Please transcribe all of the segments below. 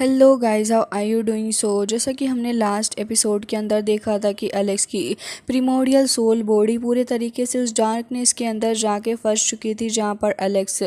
Hello guys, how are you doing? जैसा कि हमने लास्ट एपिसोड के अंदर देखा था कि एलेक्स की प्रीमोडियल सोल बॉडी पूरे तरीके से उस डार्कनेस के अंदर जाके फंस चुकी थी, जहां पर एलेक्स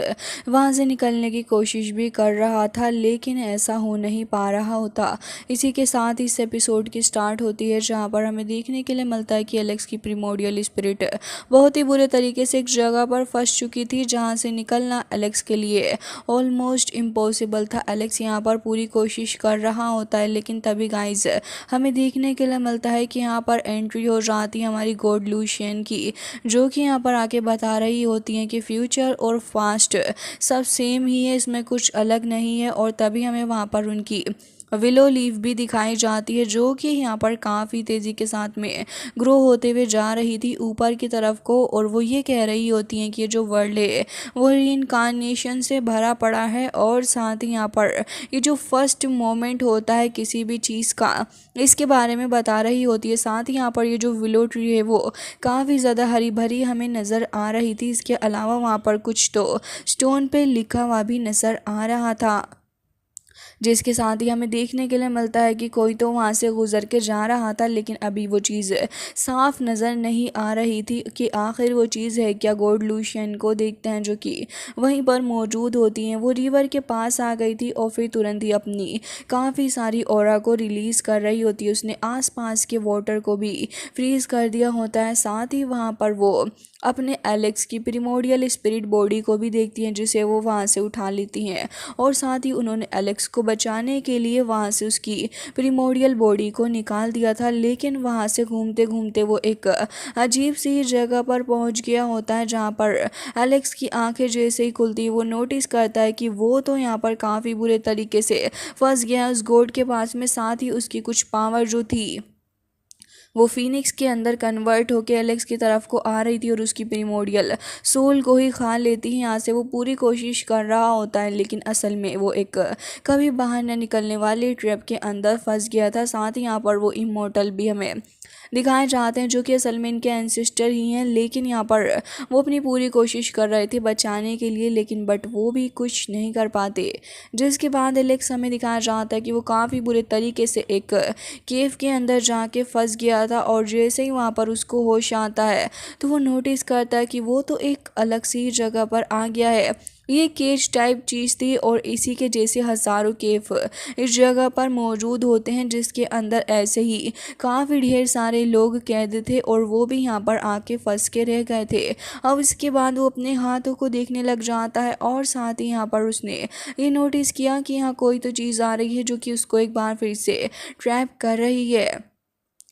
वहां से निकलने की कोशिश भी कर रहा था, लेकिन ऐसा हो नहीं पा रहा होता। इसी के साथ इस एपिसोड की स्टार्ट होती है, जहाँ पर हमें देखने के लिए मिलता है कि एलेक्स की प्रीमोडियल स्पिरिट बहुत ही बुरे तरीके से एक जगह पर फंस चुकी थी, जहाँ से निकलना एलेक्स के लिए ऑलमोस्ट इम्पॉसिबल था। एलेक्स यहाँ पर पूरी कोशिश कर रहा होता है, लेकिन तभी गाइज हमें देखने के लिए मिलता है कि यहाँ पर एंट्री हो जाती है हमारी गॉड लूशियन की, जो कि यहाँ पर आके बता रही होती हैं कि फ्यूचर और फास्ट सब सेम ही है, इसमें कुछ अलग नहीं है। और तभी हमें वहाँ पर उनकी विलो लीफ भी दिखाई जाती है, जो कि यहाँ पर काफ़ी तेज़ी के साथ में ग्रो होते हुए जा रही थी ऊपर की तरफ को। और वो ये कह रही होती हैं कि ये जो वर्ल्ड है वो रीइंकार्नेशन से भरा पड़ा है, और साथ ही यहाँ पर ये जो फर्स्ट मोमेंट होता है किसी भी चीज़ का, इसके बारे में बता रही होती है। साथ ही यहाँ पर ये जो विलो ट्री है वो काफ़ी ज़्यादा हरी भरी हमें नज़र आ रही थी। इसके अलावा वहाँ पर कुछ तो स्टोन पे लिखा हुआ भी नज़र आ रहा था, जिसके साथ ही हमें देखने के लिए मिलता है कि कोई तो वहाँ से गुजर के जा रहा था, लेकिन अभी वो चीज़ साफ नज़र नहीं आ रही थी कि आखिर वो चीज़ है क्या। गॉड लूशियन को देखते हैं जो कि वहीं पर मौजूद होती हैं। वो रिवर के पास आ गई थी और फिर तुरंत ही अपनी काफ़ी सारी ऑरा को रिलीज़ कर रही होती है। उसने आसपास के वाटर को भी फ्रीज़ कर दिया होता है। साथ ही वहाँ पर वो अपने एलेक्स की प्रीमोडियल स्पिरिट बॉडी को भी देखती हैं, जिसे वो वहाँ से उठा लेती हैं। और साथ ही उन्होंने एलेक्स को बचाने के लिए वहाँ से उसकी प्रीमोडियल बॉडी को निकाल दिया था, लेकिन वहाँ से घूमते घूमते वो एक अजीब सी जगह पर पहुँच गया होता है, जहाँ पर एलेक्स की आंखें जैसे ही खुलती है वो नोटिस करता है कि वो तो यहाँ पर काफ़ी बुरे तरीके से फंस गया उस गोड के पास में। साथ ही उसकी कुछ पावर जो थी वो फीनिक्स के अंदर कन्वर्ट होकर एलेक्स की तरफ को आ रही थी और उसकी प्रीमोडियल सोल को ही खा लेती है। यहाँ से वो पूरी कोशिश कर रहा होता है, लेकिन असल में वो एक कभी बाहर न निकलने वाली ट्रैप के अंदर फंस गया था। साथ ही यहाँ पर वो इमोर्टल भी हमें दिखाए जाते हैं, जो कि असल में इनके एंसेस्टर ही हैं, लेकिन यहाँ पर वो अपनी पूरी कोशिश कर रहे थे बचाने के लिए, लेकिन बट वो भी कुछ नहीं कर पाते। जिसके बाद एलेक्स हमें दिखाया जाता है कि वो काफ़ी बुरे तरीके से एक केव के अंदर जाके फंस गया था, और जैसे ही वहाँ पर उसको होश आता है तो वो नोटिस करता है कि वो तो एक अलग सी जगह पर आ गया है। ये केज टाइप चीज़ थी, और इसी के जैसे हज़ारों केव इस जगह पर मौजूद होते हैं, जिसके अंदर ऐसे ही काफ़ी ढेर सारे लोग कैद थे, और वो भी यहाँ पर आके फंस के रह गए थे। अब इसके बाद वो अपने हाथों को देखने लग जाता है, और साथ ही यहाँ पर उसने ये नोटिस किया कि यहाँ कोई तो चीज़ आ रही है जो कि उसको एक बार फिर से ट्रैप कर रही है।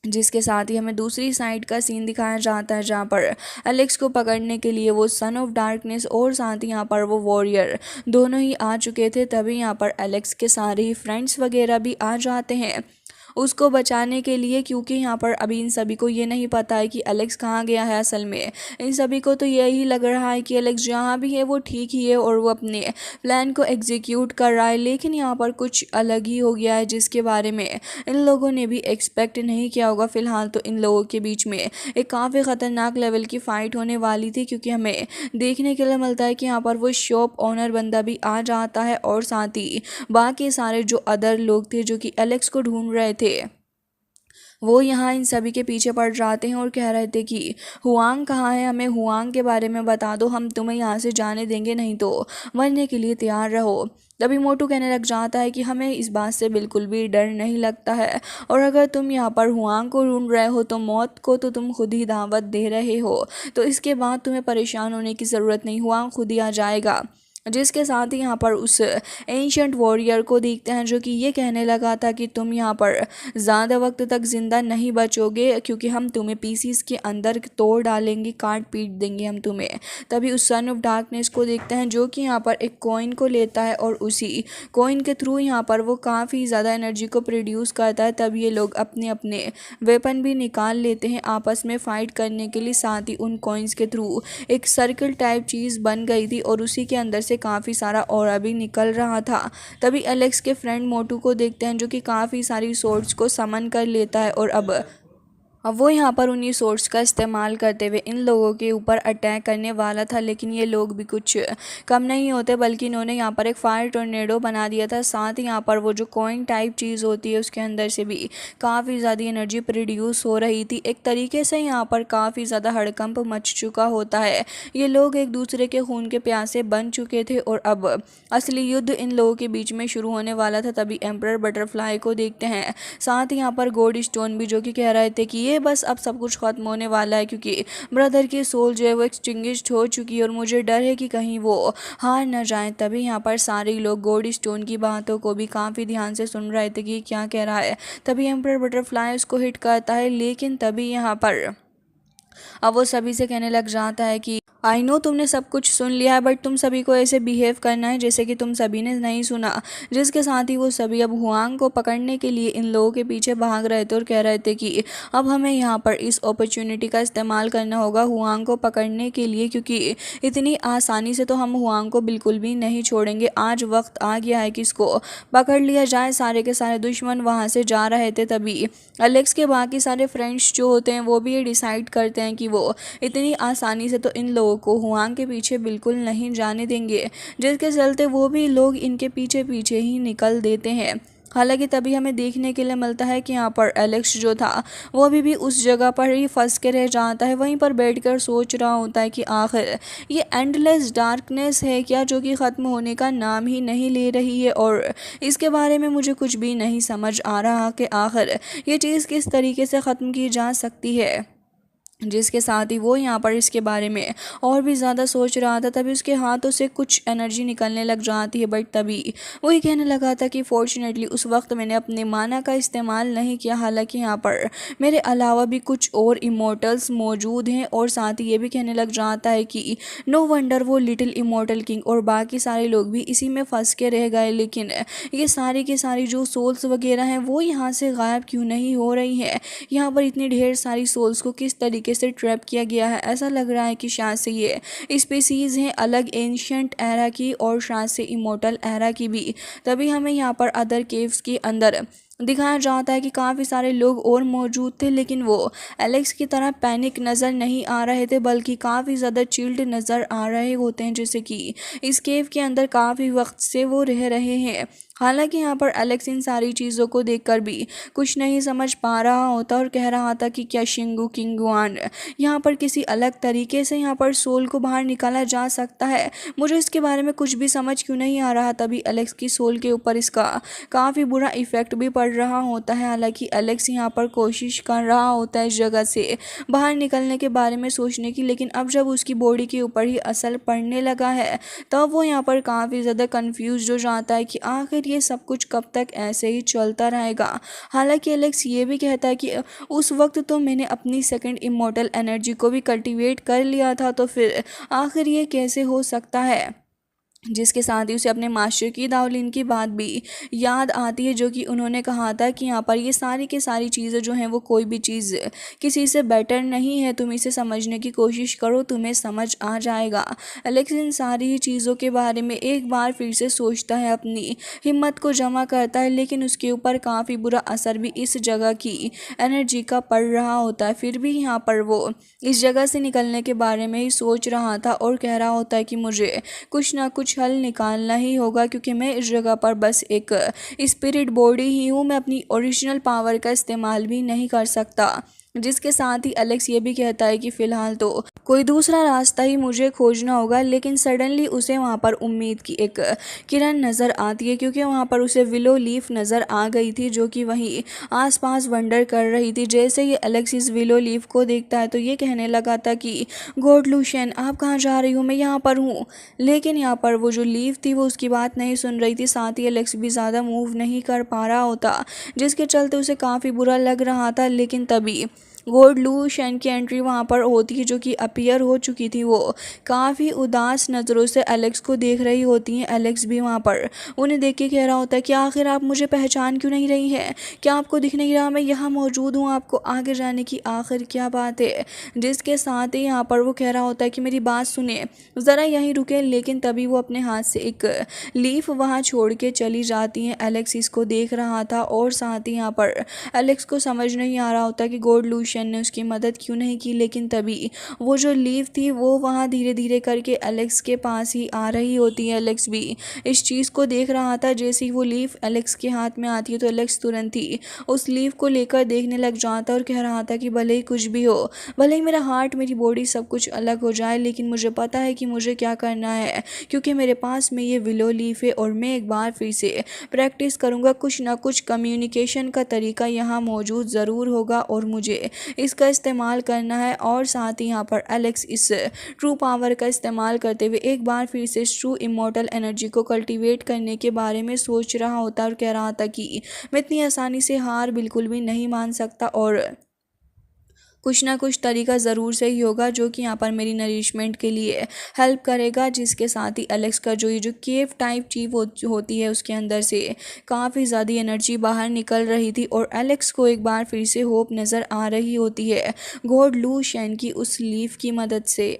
जिसके साथ ही हमें दूसरी साइड का सीन दिखाया जाता है, जहाँ पर एलेक्स को पकड़ने के लिए वो सन ऑफ डार्कनेस और साथ ही यहाँ पर वो वॉरियर दोनों ही आ चुके थे। तभी यहाँ पर एलेक्स के सारे ही फ्रेंड्स वगैरह भी आ जाते हैं उसको बचाने के लिए, क्योंकि यहाँ पर अभी इन सभी को ये नहीं पता है कि एलेक्स कहाँ गया है। असल में इन सभी को तो यही लग रहा है कि एलेक्स जहाँ भी है वो ठीक ही है और वो अपने प्लान को एग्जीक्यूट कर रहा है, लेकिन यहाँ पर कुछ अलग ही हो गया है, जिसके बारे में इन लोगों ने भी एक्सपेक्ट नहीं किया होगा। फिलहाल तो इन लोगों के बीच में एक काफ़ी ख़तरनाक लेवल की फ़ाइट होने वाली थी, क्योंकि हमें देखने के लिए मिलता है कि यहाँ पर वो शॉप ओनर बंदा भी आ जाता है, और साथ ही बाकी सारे जो अदर लोग थे जो कि एलेक्स को ढूंढ रहे थे वो यहाँ इन सभी के पीछे पड़ जाते हैं और कह रहे थे कि हुआंग कहाँ है, हमें हुआंग के बारे में बता दो, हम तुम्हें यहाँ से जाने देंगे, नहीं तो मरने के लिए तैयार रहो। तभी मोटू कहने लग जाता है कि हमें इस बात से बिल्कुल भी डर नहीं लगता है, और अगर तुम यहाँ पर हुआंग को ढूंढ रहे हो तो मौत को तो तुम खुद ही दावत दे रहे हो, तो इसके बाद तुम्हें परेशान होने की ज़रूरत नहीं, हुआंग खुद ही आ जाएगा। जिसके साथ ही यहाँ पर उस एंशंट वॉरियर को देखते हैं, जो कि ये कहने लगा था कि तुम यहाँ पर ज़्यादा वक्त तक ज़िंदा नहीं बचोगे, क्योंकि हम तुम्हें पीसीस के अंदर तोड़ डालेंगे, काट पीट देंगे हम तुम्हें। तभी उस सन ऑफ डार्कनेस को देखते हैं, जो कि यहाँ पर एक कॉइन को लेता है, और उसी कॉइन के थ्रू यहाँ पर वो काफ़ी ज़्यादा एनर्जी को प्रोड्यूस करता है। तब ये लोग अपने अपने वेपन भी निकाल लेते हैं आपस में फ़ाइट करने के लिए। साथ ही उन कॉइन्स के थ्रू एक सर्कल टाइप चीज़ बन गई थी, और उसी के अंदर से काफ़ी सारा ऑरा भी निकल रहा था। तभी एलेक्स के फ्रेंड मोटू को देखते हैं, जो कि काफ़ी सारी सोर्ड्स को समन कर लेता है, और अब अब वो यहाँ पर उन्हीं सोर्स का इस्तेमाल करते हुए इन लोगों के ऊपर अटैक करने वाला था, लेकिन ये लोग भी कुछ कम नहीं होते, बल्कि इन्होंने यहाँ पर एक फायर टोर्नेडो बना दिया था। साथ ही यहाँ पर वो जो कॉइन टाइप चीज़ होती है उसके अंदर से भी काफ़ी ज़्यादा एनर्जी प्रोड्यूस हो रही थी। एक तरीके से यहाँ पर काफ़ी ज़्यादा हड़कंप मच चुका होता है। ये लोग एक दूसरे के खून के प्यासे बन चुके थे और अब असली युद्ध इन लोगों के बीच में शुरू होने वाला था। तभी एम्परर बटरफ्लाई को देखते हैं, साथ ही यहाँ पर गॉड स्टोन भी, जो कि कह रहे थे कि ये बस अब सब कुछ खत्म होने वाला है, क्योंकि ब्रदर की सोल जो है वो एक्सटिंग्विश्ड हो चुकी है और मुझे डर है कि कहीं वो हार न जाए। तभी यहाँ पर सारे लोग गॉड स्टोन की बातों को भी काफ़ी ध्यान से सुन रहे थे कि क्या कह रहा है। तभी एम्परर बटरफ्लाई उसको हिट करता है, लेकिन तभी यहाँ पर अब वो सभी से कहने लग जाता है कि आई नो तुमने सब कुछ सुन लिया है, बट तुम सभी को ऐसे बिहेव करना है जैसे कि तुम सभी ने नहीं सुना। जिसके साथ ही वो सभी अब हुआंग को पकड़ने के लिए इन लोगों के पीछे भाग रहे थे और कह रहे थे कि अब हमें यहाँ पर इस अपॉर्चुनिटी का इस्तेमाल करना होगा हुआंग को पकड़ने के लिए, क्योंकि इतनी आसानी से तो हम हुआंग को बिल्कुल भी नहीं छोड़ेंगे। आज वक्त आ गया है कि इसको पकड़ लिया जाए। सारे के सारे दुश्मन वहाँ से जा रहे थे। तभी एलेक्स के बाकी सारे फ्रेंड्स जो होते हैं वो भी ये डिसाइड करते हैं कि वो इतनी आसानी से तो इन लोगों को हुआंग के पीछे बिल्कुल नहीं जाने देंगे, जिसके चलते वो भी लोग इनके पीछे पीछे ही निकल देते हैं। हालांकि तभी हमें देखने के लिए मिलता है कि यहाँ पर एलेक्स जो था वो अभी भी उस जगह पर ही फंस के रह जाता है, वहीं पर बैठकर सोच रहा होता है कि आखिर ये एंडलेस डार्कनेस है क्या, जो कि ख़त्म होने का नाम ही नहीं ले रही है। और इसके बारे में मुझे कुछ भी नहीं समझ आ रहा कि आखिर ये चीज़ किस तरीके से ख़त्म की जा सकती है। जिसके साथ ही वो यहाँ पर इसके बारे में और भी ज़्यादा सोच रहा था। तभी उसके हाथों से कुछ एनर्जी निकलने लग जाती है, बट तभी वही कहने लगा था कि फॉर्चुनेटली उस वक्त मैंने अपने माना का इस्तेमाल नहीं किया। हालांकि यहाँ पर मेरे अलावा भी कुछ और इमोर्टल्स मौजूद हैं, और साथ ही ये भी कहने लग जाता है कि नो वंडर वो लिटिल इमोर्टल किंग और बाकी सारे लोग भी इसी में फंस के रह गए। लेकिन ये सारी की सारी जो सोल्स वगैरह हैं वो यहाँ से गायब क्यों नहीं हो रही हैं। यहाँ पर इतनी ढेर सारी सोल्स को किस तरीके से ट्रैप किया गया है। ऐसा लग रहा है कि शायद से ये स्पीसीज हैं अलग एंशियंट एरा की और शायद से इमोर्टल एरा की भी। तभी हमें यहाँ पर अदर केव्स के अंदर दिखाया जाता है कि काफ़ी सारे लोग और मौजूद थे, लेकिन वो एलेक्स की तरह पैनिक नज़र नहीं आ रहे थे, बल्कि काफ़ी ज़्यादा चिल्ड नज़र आ रहे होते हैं, जैसे कि इस केव के अंदर काफ़ी वक्त से वो रह रहे हैं। हालांकि यहाँ पर एलेक्स इन सारी चीज़ों को देखकर भी कुछ नहीं समझ पा रहा होता और कह रहा था कि क्या शिंगू किंगवान यहाँ पर किसी अलग तरीके से यहाँ पर सोल को बाहर निकाला जा सकता है। मुझे इसके बारे में कुछ भी समझ क्यों नहीं आ रहा। तभी एलेक्स की सोल के ऊपर इसका काफ़ी बुरा इफ़ेक्ट भी पड़ रहा होता है। हालांकि एलेक्स यहाँ पर कोशिश कर रहा होता है इस जगह से बाहर निकलने के बारे में सोचने की, लेकिन अब जब उसकी बॉडी के ऊपर ही असर पड़ने लगा है तब वो यहाँ पर काफ़ी ज़्यादा कंफ्यूज हो जाता है कि आखिर ये सब कुछ कब तक ऐसे ही चलता रहेगा। हालांकि एलेक्स ये भी कहता है कि उस वक्त तो मैंने अपनी सेकंड इमोर्टल एनर्जी को भी कल्टीवेट कर लिया था, तो फिर आखिर ये कैसे हो सकता है। जिसके साथ ही उसे अपने मास्टर की दावलिन की बात भी याद आती है, जो कि उन्होंने कहा था कि यहाँ पर ये सारी की सारी चीज़ें जो हैं वो कोई भी चीज़ किसी से बेटर नहीं है, तुम इसे समझने की कोशिश करो तुम्हें समझ आ जाएगा। एलेक्स इन सारी ही चीज़ों के बारे में एक बार फिर से सोचता है, अपनी हिम्मत को जमा करता है, लेकिन उसके ऊपर काफ़ी बुरा असर भी इस जगह की एनर्जी का पड़ रहा होता है। फिर भी यहाँ पर वो इस जगह से निकलने के बारे में ही सोच रहा था और कह रहा होता है कि मुझे कुछ ना कुछ हल निकालना ही होगा, क्योंकि मैं इस जगह पर बस एक स्पिरिट बॉडी ही हूँ, मैं अपनी ओरिजिनल पावर का इस्तेमाल भी नहीं कर सकता। जिसके साथ ही एलेक्स ये भी कहता है कि फ़िलहाल तो कोई दूसरा रास्ता ही मुझे खोजना होगा। लेकिन सडनली उसे वहाँ पर उम्मीद की एक किरण नज़र आती है, क्योंकि वहाँ पर उसे विलो लीफ नज़र आ गई थी, जो कि वहीं आसपास वंडर कर रही थी। जैसे ही एलेक्स इस विलो लीफ को देखता है तो ये कहने लगा था कि गॉड लूशियन आप कहाँ जा रही हो, मैं यहाँ पर हूँ। लेकिन यहाँ पर वो जो लीफ थी वो उसकी बात नहीं सुन रही थी। साथ ही एलेक्स भी ज़्यादा मूव नहीं कर पा रहा होता, जिसके चलते उसे काफ़ी बुरा लग रहा था। लेकिन तभी गॉड लूशियन की एंट्री वहाँ पर होती है, जो कि अपीयर डिसअपियर हो चुकी थी वो काफ़ी उदास नज़रों से एलेक्स को देख रही होती हैं। एलेक्स भी वहाँ पर उन्हें देख के कह रहा होता है कि आखिर आप मुझे पहचान क्यों नहीं रही हैं, क्या आपको दिख नहीं रहा मैं यहाँ मौजूद हूँ, आपको आगे जाने की आखिर क्या बात है। जिसके साथ ही यहाँ पर वो कह रहा होता है कि मेरी बात सुने, ज़रा यहीं रुके, लेकिन तभी वो अपने हाथ से एक लीफ वहाँ छोड़ के चली जाती हैं। एलेक्स इसको देख रहा था और साथ ही यहाँ पर एलेक्स को समझ नहीं आ रहा होता कि गॉड लूशियन ने उसकी मदद क्यों नहीं की, लेकिन तभी वो जो लीफ थी वो वहाँ धीरे धीरे करके एलेक्स के पास ही आ रही होती है। एलेक्स भी इस चीज़ को देख रहा था। जैसे ही वो लीफ एलेक्स के हाथ में आती है तो एलेक्स तुरंत ही उस लीफ को लेकर देखने लग जाता और कह रहा था कि भले ही कुछ भी हो, भले ही मेरा हार्ट, मेरी बॉडी सब कुछ अलग हो जाए, लेकिन मुझे पता है कि मुझे क्या करना है, क्योंकि मेरे पास में ये विलो लीफ है और मैं एक बार फिर से प्रैक्टिस करूँगा। कुछ ना कुछ कम्युनिकेशन का तरीका यहाँ मौजूद ज़रूर होगा और मुझे इसका इस्तेमाल करना है। और साथ ही यहाँ पर एलेक्स इस ट्रू पावर का इस्तेमाल करते हुए एक बार फिर से ट्रू इमॉर्टल एनर्जी को कल्टीवेट करने के बारे में सोच रहा होता और कह रहा था कि मैं इतनी आसानी से हार बिल्कुल भी नहीं मान सकता और कुछ ना कुछ तरीका ज़रूर से ही होगा जो कि यहाँ पर मेरी नरिशमेंट के लिए हेल्प करेगा। जिसके साथ ही एलेक्स का जो ये जो केव टाइप चीज़ होती है उसके अंदर से काफ़ी ज़्यादा एनर्जी बाहर निकल रही थी और एलेक्स को एक बार फिर से होप नज़र आ रही होती है गॉड लूशियन की उस लीफ की मदद से।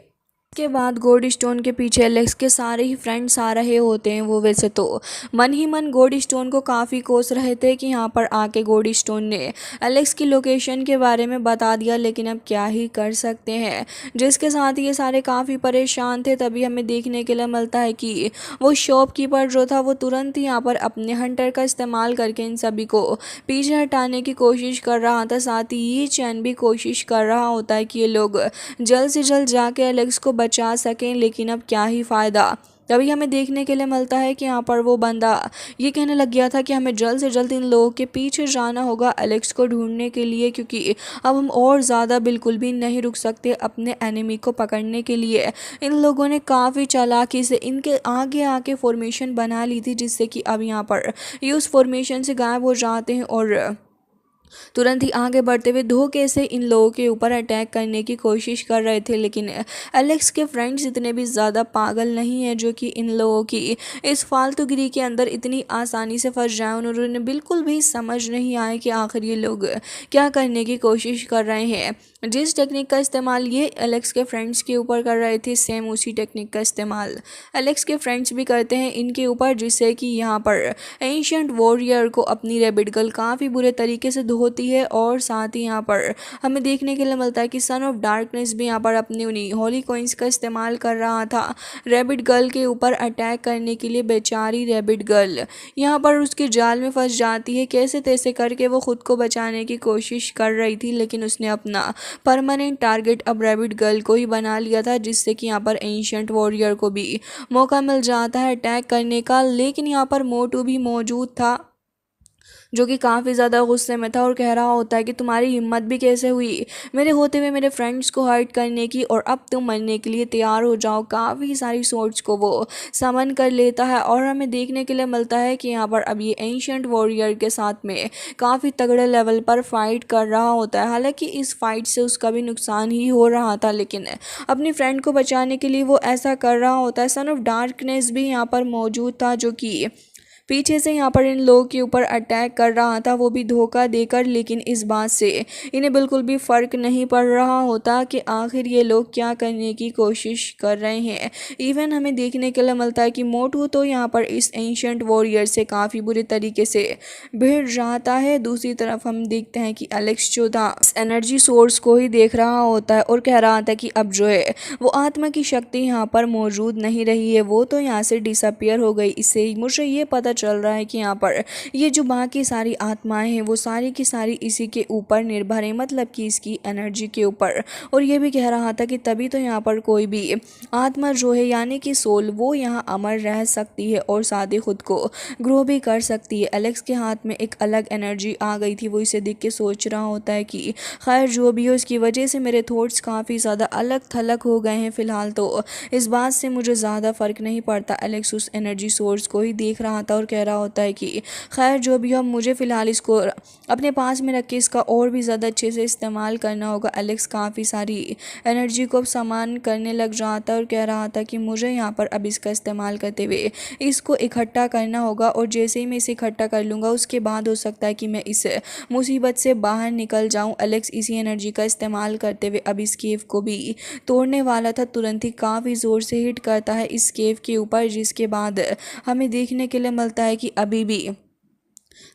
के बाद गॉड स्टोन के पीछे एलेक्स के सारे ही फ्रेंड्स आ रहे होते हैं। वो वैसे तो मन ही मन गॉड स्टोन को काफ़ी कोस रहे थे कि यहाँ पर आके गॉड स्टोन ने एलेक्स की लोकेशन के बारे में बता दिया, लेकिन अब क्या ही कर सकते हैं। जिसके साथ ये सारे काफ़ी परेशान थे। तभी हमें देखने के लिए मिलता है कि वो शॉपकीपर जो था वो तुरंत ही यहाँ पर अपने हंटर का इस्तेमाल करके इन सभी को पीछे हटाने की कोशिश कर रहा था। साथ ही ये चैन भी कोशिश कर रहा होता है कि ये लोग जल्द से जल्द जाके एलेक्स को बचा सकें, लेकिन अब क्या ही फ़ायदा। तभी हमें देखने के लिए मिलता है कि यहाँ पर वो बंदा ये कहने लग गया था कि हमें जल्द से जल्द इन लोगों के पीछे जाना होगा एलेक्स को ढूंढने के लिए, क्योंकि अब हम और ज़्यादा बिल्कुल भी नहीं रुक सकते अपने एनिमी को पकड़ने के लिए। इन लोगों ने काफ़ी चालाकी से इनके आगे आके फॉर्मेशन बना ली थी, जिससे कि अब यहाँ पर ये उस फॉर्मेशन से गायब हो जाते हैं और तुरंत ही आगे बढ़ते हुए धोखे से इन लोगों के ऊपर अटैक करने की कोशिश कर रहे थे। लेकिन एलेक्स के फ्रेंड्स इतने भी ज़्यादा पागल नहीं है जो कि इन लोगों की इस फालतूगिरी के अंदर इतनी आसानी से फंस जाए। उन्होंने बिल्कुल भी समझ नहीं आए कि आखिर ये लोग क्या करने की कोशिश कर रहे हैं। जिस टेक्निक का इस्तेमाल ये एलेक्स के फ्रेंड्स के ऊपर कर रहे थे, सेम उसी टेक्निक का इस्तेमाल एलेक्स के फ्रेंड्स भी करते हैं इनके ऊपर, जिससे कि यहाँ पर एंशिएंट वॉरियर को अपनी रैबिट गर्ल काफ़ी बुरे तरीके से होती है। और साथ ही यहाँ पर हमें देखने के लिए मिलता है कि सन ऑफ डार्कनेस भी यहाँ पर अपनी उन्हीं होली कॉइन्स का इस्तेमाल कर रहा था रैबिट गर्ल के ऊपर अटैक करने के लिए। बेचारी रैबिट गर्ल यहाँ पर उसके जाल में फंस जाती है। कैसे तैसे करके वो खुद को बचाने की कोशिश कर रही थी, लेकिन उसने अपना परमानेंट टारगेट अब रैबिट गर्ल को ही बना लिया था, जिससे कि यहाँ पर एंशिएंट वॉरियर को भी मौका मिल जाता है अटैक करने का। लेकिन यहाँ पर मोटू भी मौजूद था जो कि काफ़ी ज़्यादा गुस्से में था और कह रहा होता है कि तुम्हारी हिम्मत भी कैसे हुई मेरे होते हुए मेरे फ्रेंड्स को हर्ट करने की, और अब तुम मरने के लिए तैयार हो जाओ। काफ़ी सारी सोर्ड्स को वो समन कर लेता है और हमें देखने के लिए मिलता है कि यहाँ पर अब ये एंशिएंट वॉरियर के साथ में काफ़ी तगड़े लेवल पर फाइट कर रहा होता है। हालांकि इस फाइट से उसका भी नुकसान ही हो रहा था, लेकिन अपनी फ्रेंड को बचाने के लिए वो ऐसा कर रहा होता है। सन ऑफ डार्कनेस भी यहाँ पर मौजूद था जो कि पीछे से यहाँ पर इन लोगों के ऊपर अटैक कर रहा था, वो भी धोखा देकर। लेकिन इस बात से इन्हें बिल्कुल भी फ़र्क नहीं पड़ रहा होता कि आखिर ये लोग क्या करने की कोशिश कर रहे हैं। इवन हमें देखने के लिए मिलता है कि मोटू तो यहाँ पर इस एंशिएंट वॉरियर से काफ़ी बुरे तरीके से भिड़ जाता है। दूसरी तरफ हम देखते हैं कि एलेक्स जो था एनर्जी सोर्स को ही देख रहा होता है और कह रहा था कि अब जो है वो आत्मा की शक्ति यहाँ पर मौजूद नहीं रही है, वो तो यहाँ से डिसअपियर हो गई। इससे मुझे ये पता चल रहा है कि यहाँ पर ये जो बाकी सारी आत्माएं हैं वो सारी की सारी इसी के ऊपर निर्भर है, मतलब कि इसकी एनर्जी के ऊपर। और ये भी कह रहा था कि तभी तो यहाँ पर कोई भी आत्मा जो है यानी कि सोल वो यहाँ अमर रह सकती है और साथ ही खुद को ग्रो भी कर सकती है। एलेक्स के हाथ में एक अलग एनर्जी आ गई थी, वो इसे देख के सोच रहा होता है कि खैर जो भी हो, इसकी वजह से मेरे थॉट्स काफ़ी ज़्यादा अलग थलग हो गए हैं। फ़िलहाल तो इस बात से मुझे ज़्यादा फ़र्क नहीं पड़ता। एलेक्स उस एनर्जी सोर्स को ही देख रहा था और कह रहा होता है कि खैर जो भी हो, मुझे फ़िलहाल इसको अपने पास में रख के इसका और भी ज़्यादा अच्छे से इस्तेमाल करना होगा। एलेक्स काफ़ी सारी एनर्जी को सामान करने लग रहा था और कह रहा था कि मुझे यहाँ पर अब इसका इस्तेमाल करते हुए इसको इकट्ठा करना होगा, और जैसे ही मैं इसे इकट्ठा कर लूँगा उसके बाद हो सकता है कि मैं इस मुसीबत से बाहर निकल जाऊँ। एलेक्स इसी एनर्जी का इस्तेमाल करते हुए अब इस केव को भी तोड़ने वाला था। तुरंत ही काफ़ी ज़ोर से हिट करता है इस केव के ऊपर, जिसके बाद हमें देखने के लिए मिलता है कि अभी भी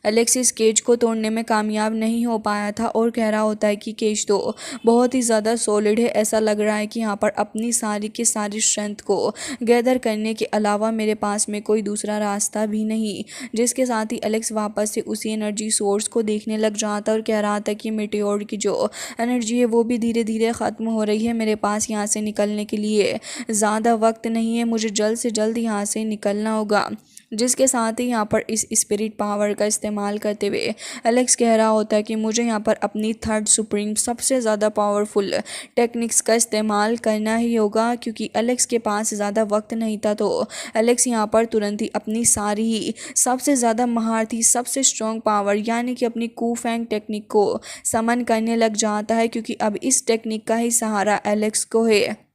एलेक्स इस केज को तोड़ने में कामयाब नहीं हो पाया था और कह रहा होता है कि केज तो बहुत ही ज़्यादा सॉलिड है। ऐसा लग रहा है कि यहाँ पर अपनी सारी की सारी स्ट्रेंथ को गैदर करने के अलावा मेरे पास में कोई दूसरा रास्ता भी नहीं। जिसके साथ ही एलेक्स वापस से उसी एनर्जी सोर्स को देखने लग रहा था और कह रहा था कि मेटेओर की जो एनर्जी है वो भी धीरे धीरे ख़त्म हो रही है। मेरे पास यहाँ से निकलने के लिए ज़्यादा वक्त नहीं है, मुझे जल्द से जल्द यहाँ से निकलना होगा। जिसके साथ ही यहाँ पर इस स्पिरिट पावर का इस्तेमाल करते हुए एलेक्स कह रहा होता है कि मुझे यहाँ पर अपनी थर्ड सुप्रीम सबसे ज़्यादा पावरफुल टेक्निक्स का इस्तेमाल करना ही होगा। क्योंकि एलेक्स के पास ज़्यादा वक्त नहीं था, तो एलेक्स यहाँ पर तुरंत ही अपनी सारी ही सबसे ज़्यादा महारथी सबसे स्ट्रॉन्ग पावर यानी कि अपनी कूफैंग टेक्निक को समन करने लग जाता है। क्योंकि अब इस टेक्निक का ही सहारा एलेक्स को है।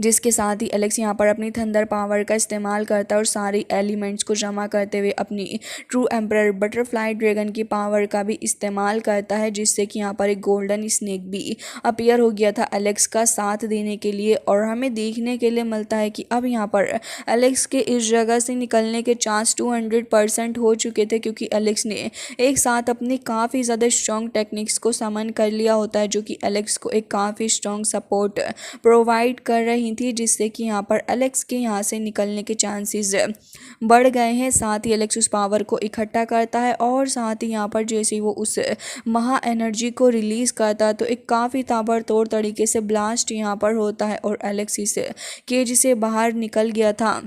जिसके साथ ही एलेक्स यहाँ पर अपनी थंडर पावर का इस्तेमाल करता है और सारी एलिमेंट्स को जमा करते हुए अपनी ट्रू एम्परर बटरफ्लाई ड्रैगन की पावर का भी इस्तेमाल करता है, जिससे कि यहाँ पर एक गोल्डन स्नेक भी अपीयर हो गया था एलेक्स का साथ देने के लिए। और हमें देखने के लिए मिलता है कि अब यहाँ पर एलेक्स के इस जगह से निकलने के चांस 200% हो चुके थे, क्योंकि एलेक्स ने एक साथ अपनी काफ़ी ज़्यादा स्ट्रॉन्ग टेक्निक्स को समन कर लिया होता है, जो कि एलेक्स को एक काफ़ी स्ट्रॉन्ग सपोर्ट प्रोवाइड कर रही थी। जिससे कि यहाँ पर एलेक्स के यहाँ से निकलने के चांसेस बढ़ गए हैं। साथ ही एलेक्स उस पावर को इकट्ठा करता है और साथ ही यहाँ पर जैसे ही वो उस महा एनर्जी को रिलीज़ करता है तो एक काफ़ी ताबड़तोड़ तरीके से ब्लास्ट यहाँ पर होता है और एलेक्स इस केज से बाहर निकल गया था।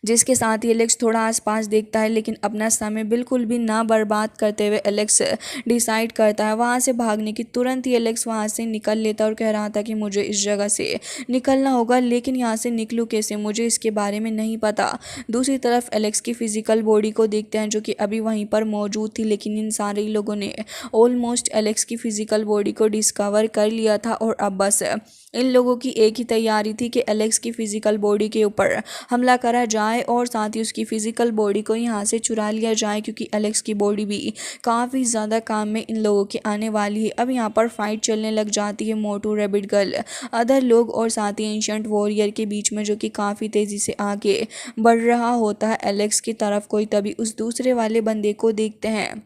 जिसके साथ ही एलेक्स थोड़ा आसपास देखता है, लेकिन अपना समय बिल्कुल भी ना बर्बाद करते हुए एलेक्स डिसाइड करता है वहाँ से भागने की। तुरंत ही एलेक्स वहाँ से निकल लेता और कह रहा था कि मुझे इस जगह से निकलना होगा, लेकिन यहाँ से निकलूँ कैसे, मुझे इसके बारे में नहीं पता। दूसरी तरफ एलेक्स की फ़िज़िकल बॉडी को देखते हैं जो कि अभी वहीं पर मौजूद थी, लेकिन इन सारे लोगों ने ऑलमोस्ट एलेक्स की फ़िज़िकल बॉडी को डिस्कवर कर लिया था और अब बस इन लोगों की एक ही तैयारी थी कि एलेक्स की फ़िज़िकल बॉडी के ऊपर हमला करा जाए और साथ ही उसकी फ़िज़िकल बॉडी को यहाँ से चुरा लिया जाए, क्योंकि एलेक्स की बॉडी भी काफ़ी ज़्यादा काम में इन लोगों के आने वाली है। अब यहाँ पर फाइट चलने लग जाती है मोटू, रैबिट गर्ल, अदर लोग और साथ ही एंशिएंट वॉरियर के बीच में, जो कि काफ़ी तेज़ी से आगे बढ़ रहा होता है एलेक्स की तरफ। कोई तभी उस दूसरे वाले बंदे को देखते हैं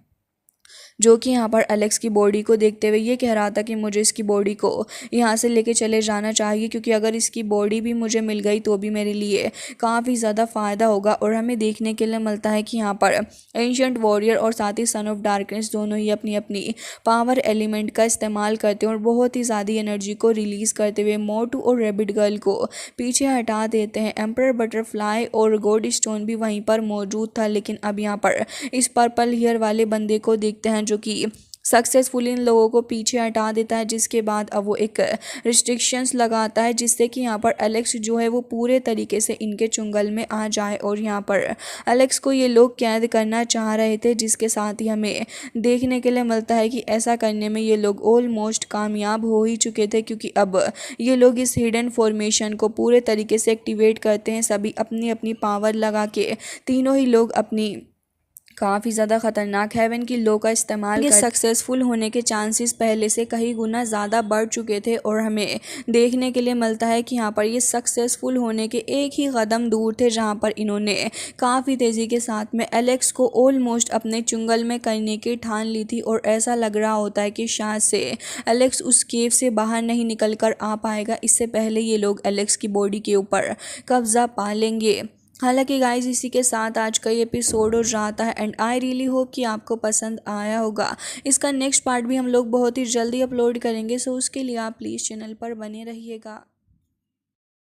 जो कि यहाँ पर एलेक्स की बॉडी को देखते हुए ये कह रहा था कि मुझे इसकी बॉडी को यहाँ से लेके चले जाना चाहिए, क्योंकि अगर इसकी बॉडी भी मुझे मिल गई तो भी मेरे लिए काफ़ी ज़्यादा फ़ायदा होगा। और हमें देखने के लिए मिलता है कि यहाँ पर एंशिएंट वॉरियर और साथ ही सन ऑफ डार्कनेस दोनों ही अपनी अपनी पावर एलिमेंट का इस्तेमाल करते हैं और बहुत ही ज़्यादा एनर्जी को रिलीज़ करते हुए मोटू और रैबिट गर्ल को पीछे हटा देते हैं। एम्परर बटरफ्लाई और गोल्ड स्टोन भी वहीं पर मौजूद था, लेकिन अब यहाँ पर इस पर्पल हेयर वाले बंदे को देखते हैं जो कि सक्सेसफुली इन लोगों को पीछे हटा देता है। जिसके बाद अब वो एक रिस्ट्रिक्शंस लगाता है, जिससे कि यहाँ पर एलेक्स जो है वो पूरे तरीके से इनके चुंगल में आ जाए। और यहाँ पर एलेक्स को ये लोग कैद करना चाह रहे थे, जिसके साथ ही हमें देखने के लिए मिलता है कि ऐसा करने में ये लोग ऑलमोस्ट कामयाब हो ही चुके थे, क्योंकि अब ये लोग इस हिडन फॉर्मेशन को पूरे तरीके से एक्टिवेट करते हैं। सभी अपनी अपनी पावर लगा के तीनों ही लोग अपनी काफ़ी ज़्यादा ख़तरनाक हेवन की लो का इस्तेमाल कर सक्सेसफुल होने के चांसेस पहले से कई गुना ज़्यादा बढ़ चुके थे। और हमें देखने के लिए मिलता है कि यहाँ पर ये सक्सेसफुल होने के एक ही कदम दूर थे, जहाँ पर इन्होंने काफ़ी तेज़ी के साथ में एलेक्स को ऑलमोस्ट अपने चुंगल में करने की ठान ली थी। और ऐसा लग रहा होता है कि शायद से एलेक्स उस केव से बाहर नहीं निकल कर आ पाएगा, इससे पहले ये लोग एलेक्स की बॉडी के ऊपर कब्ज़ा पा लेंगे। हालांकि गाइज इसी के साथ आज का ये एपिसोड हो जाता है एंड आई रियली होप कि आपको पसंद आया होगा। इसका नेक्स्ट पार्ट भी हम लोग बहुत ही जल्दी अपलोड करेंगे, सो उसके लिए आप प्लीज़ चैनल पर बने रहिएगा।